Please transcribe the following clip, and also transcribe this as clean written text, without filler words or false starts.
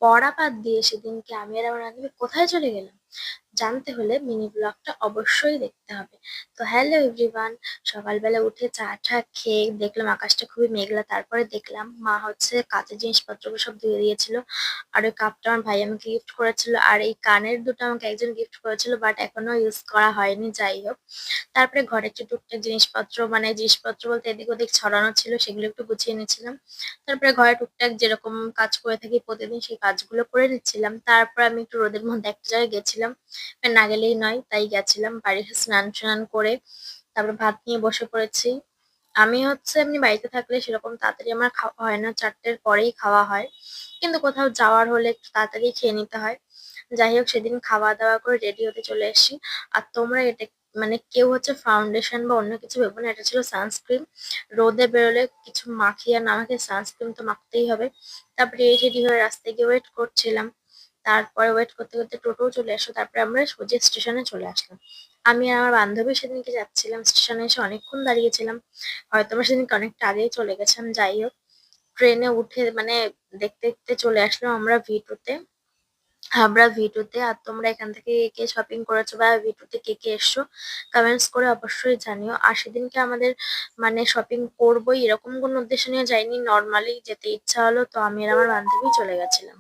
পড়া বাদ দিয়ে সেদিনকে আমি আর আমার বান্ধবী কোথায় চলে গেলাম জানতে হলে মিনি ব্লগটা অবশ্যই দেখতে হবে। তো হ্যালো এভরিওয়ান, সকালবেলা উঠে চা টা খেয়ে দেখলাম আকাশটা খুবই মেঘলা। তারপরে দেখলাম মা হচ্ছে কাঁচের জিনিসপত্রগুলো সব ধুয়ে দিয়েছিল। আর ওই কাপটা আমার ভাই আমাকে গিফট করেছিল, আর এই কানের দুটো আমাকে একজন গিফট করেছিল, বাট এখনো ইউজ করা হয়নি। যাই হোক, তারপরে ঘরের একটু টুকটাক জিনিসপত্র, মানে জিনিসপত্র বলতে এদিক ওদিক ছড়ানো ছিল, সেগুলো একটু গুছিয়ে নিচ্ছিলাম। তারপরে ঘরে টুকটাক যেরকম কাজ করে থাকি প্রতিদিন, সেই কাজগুলো করে নিচ্ছিলাম। তারপর আমি একটু রোদের মধ্যে একটা জায়গায় গেছিলাম, না গেলেই নয়, তাই গেছিলাম। বাড়ি এসে স্নান টান করে তারপর ভাত নিয়ে বসে পড়েছি। আমি হচ্ছে এমনি বাড়িতে থাকলে সেরকম তাড়াতাড়ি আমার খাওয়া হয় না, 4টের পরেই খাওয়া হয়। কিন্তু কোথাও যাওয়ার হলে একটু তাড়াতাড়ি খেয়ে নিতে হয়। যাই হোক, সেদিন খাওয়া দাওয়া করে রেডি হতে চলে এসেছি। আর তোমরা এটা, মানে কেউ হচ্ছে ফাউন্ডেশন বা অন্য কিছু ভেবো না, এটা ছিল সানস্ক্রিন। রোদে বেরোলে কিছু মাখি আর না মাখি, সানস্ক্রিন তো মাখতেই হবে। তারপরে রেডি টেডি হয়ে রাস্তায় গিয়ে ওয়েট করছিলাম। তারপরে ওয়েট করতে করতে টোটো চলে আসলো, তারপরে আমরা সোজা স্টেশনে চলে আসলাম। আমি আর আমার বান্ধবী সেদিনকে যাচ্ছিলাম, স্টেশনে এসে অনেকক্ষণ দাঁড়িয়েছিলাম। হয়তো আমরা সেদিনকে অনেকটা আগেই চলে গেছিলাম। যাই হোক, ট্রেনে উঠে মানে দেখতে দেখতে চলে আসলাম আমরা ভি2 তে। আর তোমরা এখান থেকে কে শপিং করেছো বা ভি2 তে কে কে এসছো, কমেন্টস করে অবশ্যই জানিও। আর সেদিনকে আমাদের মানে শপিং করবোই এরকম কোনো উদ্দেশ্য নিয়ে যাইনি, নর্মালি যেতে ইচ্ছা হলো, তো আমি আর আমার বান্ধবী চলে গেছিলাম।